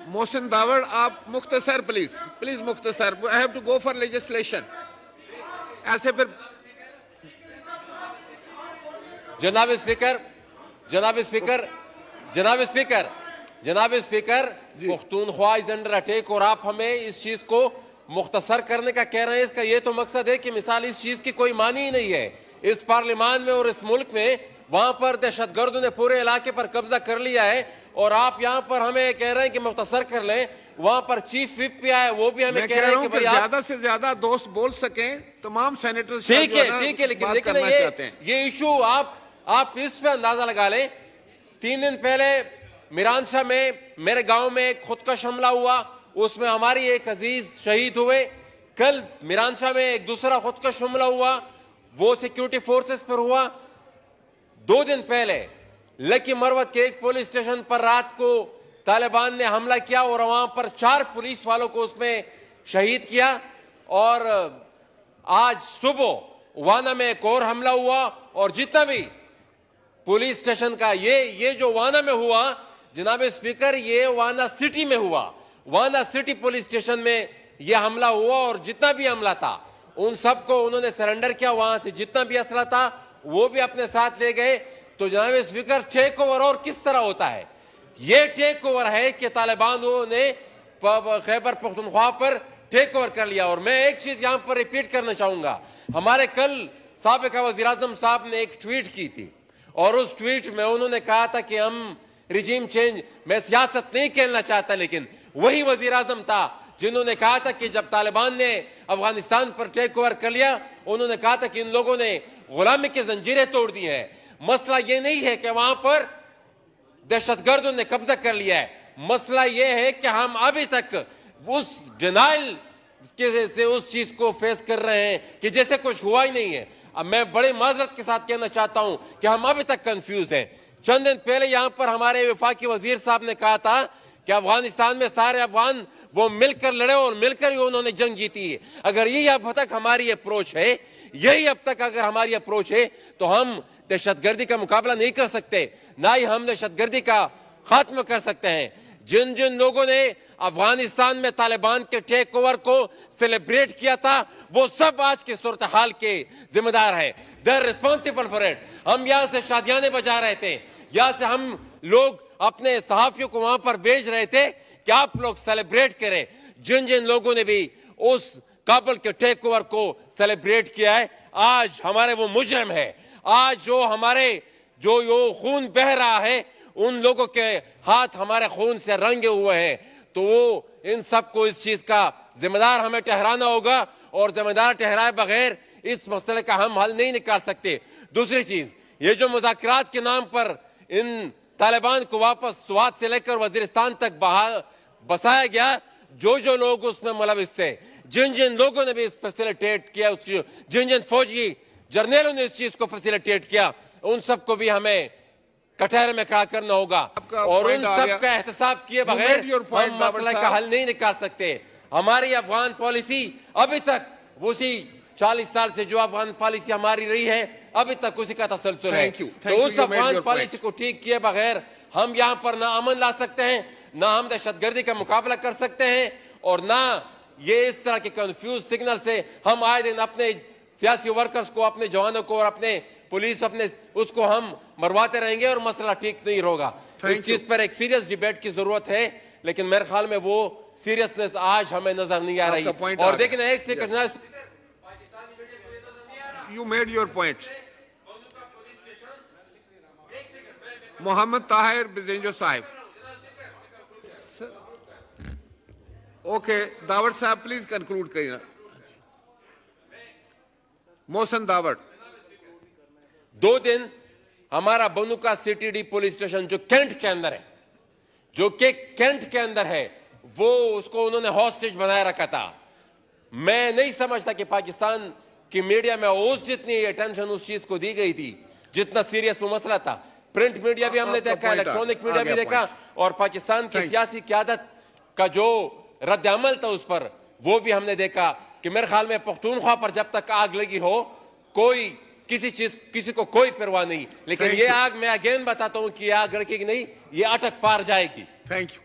मोहसिन दावड़, आप मुख्तसर प्लीज मुख्तसर, I have to go for legislation. ऐसे फिर जनाब स्पीकर, जनाब स्पीकर, जनाब स्पीकर, जनाब speaker, Pakhtunkhwa is under attack और आप हमें इस चीज को मुख्तसर करने का कह रहे हैं। इसका ये तो मकसद है कि मिसाल इस चीज की कोई मानी ही नहीं है इस पार्लियामान में और इस मुल्क में। वहां पर दहशतगर्दों ने पूरे इलाके पर कब्जा कर लिया है और आप यहां पर हमें कह रहे हैं कि मुख्तसर कर लें। वहां पर चीफ विप भी आए, वो भी हमें कह रहे हैं कि भाई ज्यादा से ज्यादा दोस्त बोल सकें, तमाम सेनेटर। ठीक है, लेकिन ये इशू आप इस पे अंदाजा लगा लें। 3 दिन पहले मिरानशाह में मेरे गांव में एक खुदकश हमला हुआ, उसमें हमारी एक अजीज शहीद हुए। कल मिरानशाह में एक दूसरा खुदकश हमला हुआ, वो सिक्योरिटी फोर्सेस पर हुआ। 2 दिन पहले लकी मरवत के एक पुलिस स्टेशन पर रात को तालिबान ने हमला किया और वहां पर 4 पुलिस वालों को उसमें शहीद किया। और आज सुबह वाना में एक और हमला हुआ और जितना भी पुलिस स्टेशन का ये जो वाना में हुआ, जनाब स्पीकर, ये वाना सिटी में हुआ। वाना सिटी पुलिस स्टेशन में ये हमला हुआ और जितना भी हमला था उन सबको उन्होंने सरेंडर किया। वहां से जितना भी असला था वो भी अपने साथ ले गए। तो जनाब स्पीकर, टेक ओवर और किस तरह होता है? ये टेक ओवर है कि तालिबानों ने खैबर पख्तूनख्वा पर टेक ओवर कर लिया। और मैं एक चीज यहां पर रिपीट करना चाहूंगा, हमारे कल साबिक़ वज़ीर आज़म साहब ने एक ट्वीट की थी और उस ट्वीट में उन्होंने कहा था कि हम रिजीम चेंज, मैं सियासत नहीं खेलना चाहता, लेकिन वही वज़ीर आज़म था जिन्होंने कहा था कि जब तालिबान ने अफगानिस्तान पर टेक ओवर कर लिया, उन्होंने कहा था कि इन लोगों ने गुलामी की जंजीरें तोड़ दी हैं। मसला ये नहीं है कि वहां पर दहशतगर्दों ने कब्जा कर लिया है, मसला ये है कि हम अभी तक उस डिनाइल से उस चीज को फेस कर रहे हैं कि जैसे कुछ हुआ ही नहीं है। अब मैं बड़े माजरत के साथ कहना चाहता हूं कि हम अभी तक कंफ्यूज हैं। चंद दिन पहले यहां पर हमारे वफाकी वजीर साहब ने कहा था कि अफगानिस्तान में सारे अफगान वो मिलकर लड़े और मिलकर ही उन्होंने जंग जीती है। अगर यही अब तक हमारी अप्रोच है, यही अब तक अगर हमारी अप्रोच है, तो हम दहशतगर्दी का मुकाबला नहीं कर सकते, ना ही हम दहशतगर्दी का खात्मा कर सकते हैं। जिन जिन लोगों ने अफगानिस्तान में तालिबान के टेक ओवर को सेलिब्रेट किया था, वो सब आज के सूरत हाल के जिम्मेदार हैं। They are responsible for it. हम यहाँ से शादियाने बजा रहे थे, यहाँ से हम लोग अपने सहाफियों को वहां पर भेज रहे थे कि आप लोग सेलिब्रेट करें। जिन जिन लोगों ने भी उस काबुल के टेक ओवर को सेलिब्रेट किया है, आज हमारे वो मुजरिम है। आज जो हमारे जो खून बह रहा है, उन लोगों के हाथ हमारे खून से रंगे हुए हैं। तो वो इन सबको इस चीज का जिम्मेदार हमें ठहराना होगा और जिम्मेदार ठहराए बगैर इस मसले का हम हल नहीं निकाल सकते। दूसरी चीज, ये जो मुज़ाकरात के नाम पर इन तालिबान को वापस स्वात से लेकर वजीरिस्तान तक बसाया गया, जो जो लोग उसमें मुलविस थे, जिन जिन लोगों ने भी इस फैसिलिटेट किया, जिन जिन फौजी जर्नलों ने इस चीज को फैसिलिटेट किया, उन सबको भी हमें कटहरे में खड़ा करना होगा और उन सब का एहतसाब किए बगैर हम मसले का हल नहीं निकाल सकते। हमारी अफगान पॉलिसी अभी तक उसी 40 साल से जो अफगान पॉलिसी हमारी रही है, अभी तक उसी का तसलसल है। तो उस अफगान पॉलिसी को ठीक किए बगैर हम यहाँ पर ना अमन ला सकते हैं, ना हम दहशतगर्दी का मुकाबला कर सकते हैं, और ना ये इस तरह के कंफ्यूज सिग्नल से हम आए दिन अपने सियासी वर्कर्स को, अपने जवानों को और अपने पुलिस अपने उसको हम मरवाते रहेंगे और मसला ठीक नहीं होगा। इस चीज पर एक सीरियस डिबेट की जरूरत है, लेकिन मेरे ख्याल में वो सीरियसनेस आज हमें नजर नहीं आ रही। और देखना एक you made your point. Mohammad Tahir Bizenjo साहिब। ओके, दावड़ साहब प्लीज कंक्लूड करिए। मोहसिन दावड़। 2 दिन हमारा बनुका सीटीडी पुलिस स्टेशन जो कैंट के अंदर है, जो कि कैंट के अंदर है, वो उसको उन्होंने हॉस्टेज बनाए रखा था। मैं नहीं समझता कि पाकिस्तान की मीडिया में उस जितनी अटेंशन उस चीज को दी गई थी जितना सीरियस वो मसला था। प्रिंट मीडिया भी हमने देखा, इलेक्ट्रॉनिक मीडिया भी देखा, और पाकिस्तान की सियासी क़यादत का जो रद्द अमल था उस पर वो भी हमने देखा कि मेरे ख्याल में पख्तूनख्वा पर जब तक आग लगी हो, कोई किसी को कोई परवाह नहीं, लेकिन ये आग मैं अगेन बताता हूं कि ये आग लड़केगी नहीं, ये अटक पार जाएगी। Thank you.